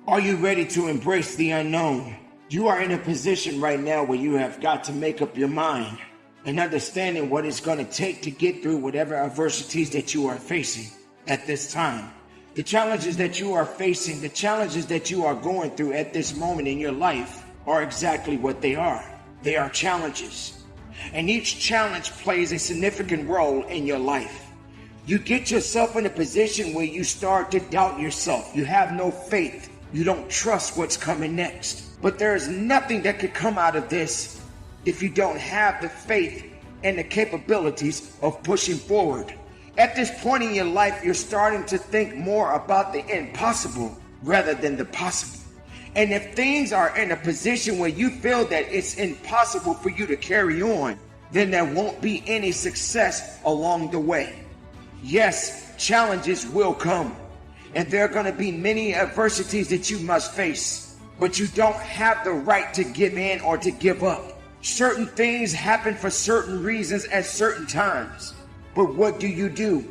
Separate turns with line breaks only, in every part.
Are you ready to embrace the unknown? You are in a position right now where you have got to make up your mind and understanding what it's going to take to get through whatever adversities that you are facing at this time. The challenges that you are facing, the challenges that you are going through at this moment in your life are exactly what they are. They are challenges. And each challenge plays a significant role in your life. You get yourself in a position where you start to doubt yourself. You have no faith. You don't trust what's coming next. But there is nothing that could come out of this if you don't have the faith and the capabilities of pushing forward. At this point in your life, you're starting to think more about the impossible rather than the possible. And if things are in a position where you feel that it's impossible for you to carry on, then there won't be any success along the way. Yes, challenges will come, and there are going to be many adversities that you must face, but you don't have the right to give in or to give up. Certain things happen for certain reasons at certain times. But what do?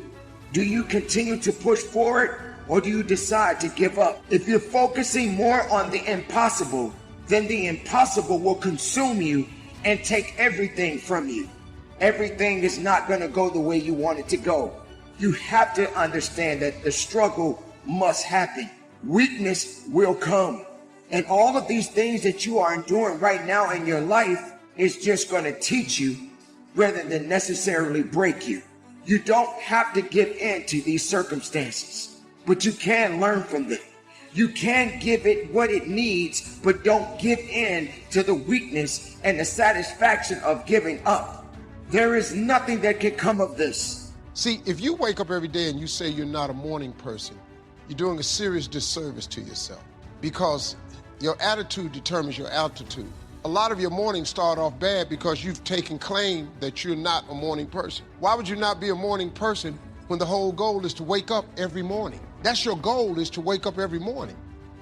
Do you continue to push forward, or do you decide to give up? If you're focusing more on the impossible, then the impossible will consume you and take everything from you. Everything is not going to go the way you want it to go. You have to understand that the struggle must happen. Weakness will come. And all of these things that you are enduring right now in your life is just going to teach you rather than necessarily break you. You don't have to give in to these circumstances, but you can learn from them. You can give it what it needs, but don't give in to the weakness and the satisfaction of giving up. There is nothing that can come of this.
See, if you wake up every day and you say you're not a morning person, you're doing a serious disservice to yourself, because your attitude determines your altitude. A lot of your mornings start off bad because you've taken claim that you're not a morning person. Why would you not be a morning person when the whole goal is to wake up every morning? That's your goal, is to wake up every morning.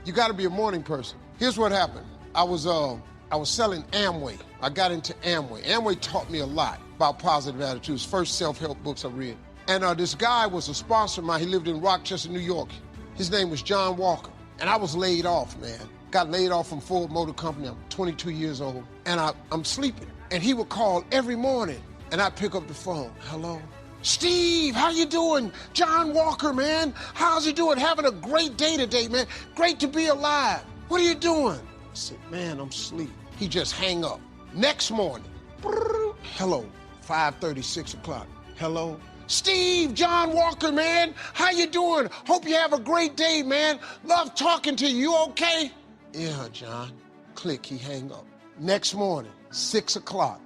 You got to be a morning person. Here's what happened. I was selling Amway. I got into Amway. Amway taught me a lot about positive attitudes. First self-help books I read. And this guy was a sponsor of mine. He lived in Rochester, New York. His name was John Walker. And I was laid off, man. Got laid off from Ford Motor Company. I'm 22 years old. And I'm sleeping. And he would call every morning. And I'd pick up the phone. Hello? Steve, how you doing? John Walker, man. How's he doing? Having a great day today, man. Great to be alive. What are you doing? I said, man, I'm asleep. He just hang up. Next morning, hello, 5:30, 6 o'clock. Hello? Steve, John Walker, man. How you doing? Hope you have a great day, man. Love talking to you. You okay? Yeah, John. Click, he hang up. Next morning, 6 o'clock.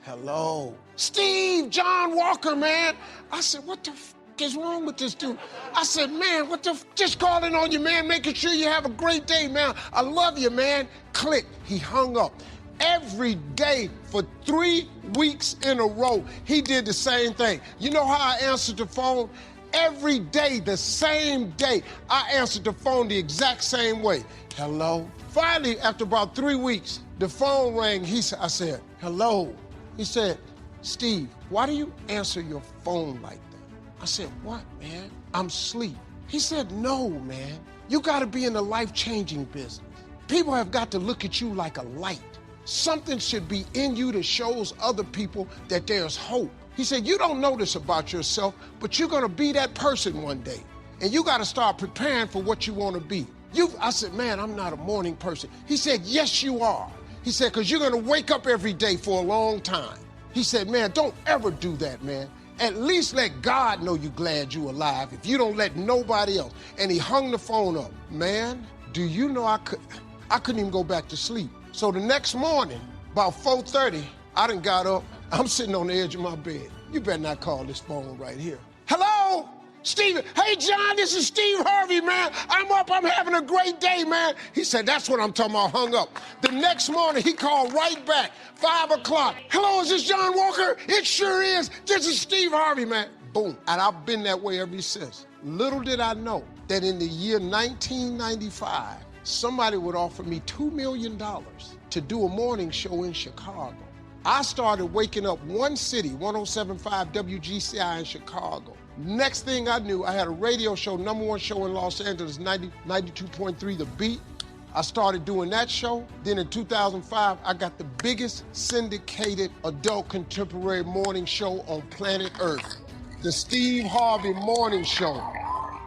Hello. Steve, John Walker, man. I said, what the f is wrong with this dude? I said, man, what the f, just calling on you, man, making sure you have a great day, man. I love you, man. Click, he hung up. Every day for 3 weeks in a row, he did the same thing. You know how I answered the phone? Every day, the same day, I answered the phone the exact same way. Hello? Finally, after about 3 weeks, the phone rang. I said, hello? He said, Steve, why do you answer your phone like that? I said, what, man? I'm asleep. He said, no, man. You gotta be in the life-changing business. People have got to look at you like a light. Something should be in you that shows other people that there's hope. He said, you don't know this about yourself, but you're gonna be that person one day. And you gotta start preparing for what you wanna be. I said, man, I'm not a morning person. He said, yes, you are. He said, because you're gonna wake up every day for a long time. He said, man, don't ever do that, man. At least let God know you're glad you're alive if you don't let nobody else. And he hung the phone up. Man, do you know I couldn't even go back to sleep. So the next morning, about 4:30, I done got up. I'm sitting on the edge of my bed. You better not call this phone right here. Hello? Steve, hey, John, this is Steve Harvey, man. I'm up, I'm having a great day, man. He said, that's what I'm talking about, hung up. The next morning, he called right back, 5 o'clock. Hello, is this John Walker? It sure is. This is Steve Harvey, man. Boom, and I've been that way ever since. Little did I know that in the year 1995, somebody would offer me $2 million to do a morning show in Chicago. I started waking up one city, 107.5 WGCI in Chicago, Next thing I knew, I had a radio show, #1 show in Los Angeles, 92.3 The Beat. I started doing that show. Then in 2005, I got the biggest syndicated adult contemporary morning show on planet Earth, the Steve Harvey Morning Show.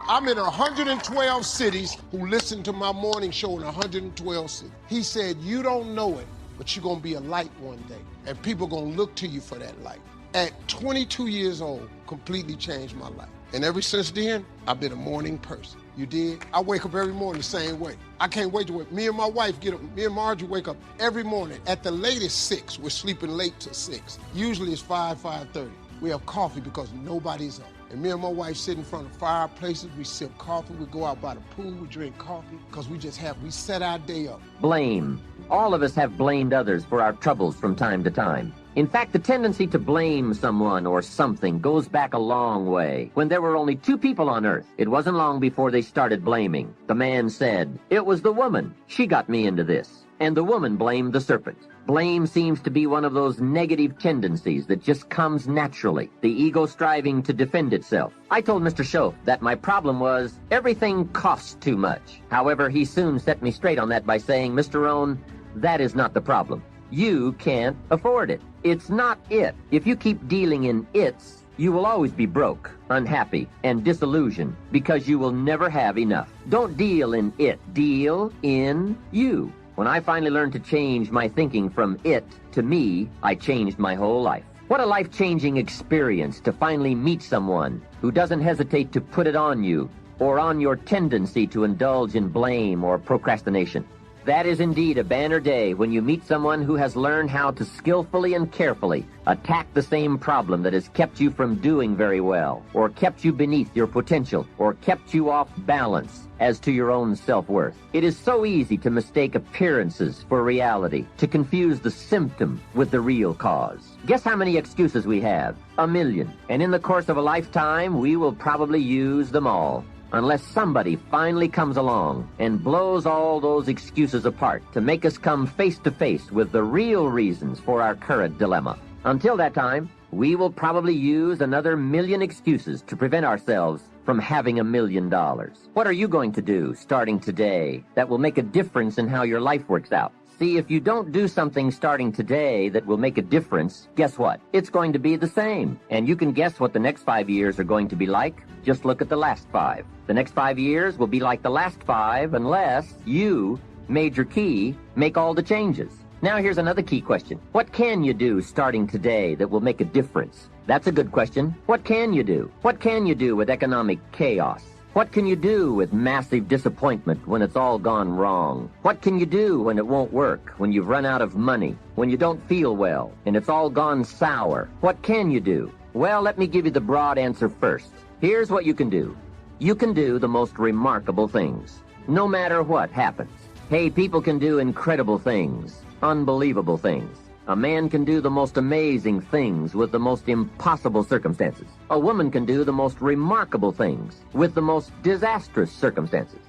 I'm in 112 cities who listen to my morning show in 112 cities. He said, you don't know it, but you're gonna be a light one day, and people gonna look to you for that light. At 22 years old, completely changed my life. And ever since then, I've been a morning person. You did? I wake up every morning the same way. I can't wait to wake. Me and my wife get up. Me and Margie wake up every morning at the latest 6. We're sleeping late till 6. Usually it's 5:30. We have coffee because nobody's up. And me and my wife sit in front of fireplaces. We sip coffee. We go out by the pool. We drink coffee because we set our day up.
Blame. All of us have blamed others for our troubles from time to time. In fact, the tendency to blame someone or something goes back a long way. When there were only 2 people on Earth, it wasn't long before they started blaming. The man said, "It was the woman. She got me into this." And the woman blamed the serpent. Blame seems to be one of those negative tendencies that just comes naturally, the ego striving to defend itself. I told Mr. Schoaf that my problem was everything costs too much. However, he soon set me straight on that by saying, "Mr. Rohn, that is not the problem. You can't afford it. It's not it. If you keep dealing in it's, you will always be broke, unhappy, and disillusioned because you will never have enough. Don't deal in it. Deal in you." When I finally learned to change my thinking from it to me, I changed my whole life. What a life-changing experience to finally meet someone who doesn't hesitate to put it on you or on your tendency to indulge in blame or procrastination. That is indeed a banner day when you meet someone who has learned how to skillfully and carefully attack the same problem that has kept you from doing very well, or kept you beneath your potential, or kept you off balance as to your own self-worth. It is so easy to mistake appearances for reality, to confuse the symptom with the real cause. Guess how many excuses we have? 1,000,000. And in the course of a lifetime, we will probably use them all, unless somebody finally comes along and blows all those excuses apart to make us come face to face with the real reasons for our current dilemma. Until that time, we will probably use another 1,000,000 excuses to prevent ourselves from having $1 million. What are you going to do starting today that will make a difference in how your life works out? See, if you don't do something starting today that will make a difference, guess what? It's going to be the same. And you can guess what the next 5 years are going to be like. Just look at the last 5. The next 5 years will be like the last 5 unless you, Major Key, make all the changes. Now here's another key question. What can you do starting today that will make a difference? That's a good question. What can you do? What can you do with economic chaos? What can you do with massive disappointment when it's all gone wrong? What can you do when it won't work, when you've run out of money, when you don't feel well, and it's all gone sour? What can you do? Well, let me give you the broad answer first. Here's what you can do. You can do the most remarkable things, no matter what happens. Hey, people can do incredible things, unbelievable things. A man can do the most amazing things with the most impossible circumstances. A woman can do the most remarkable things with the most disastrous circumstances.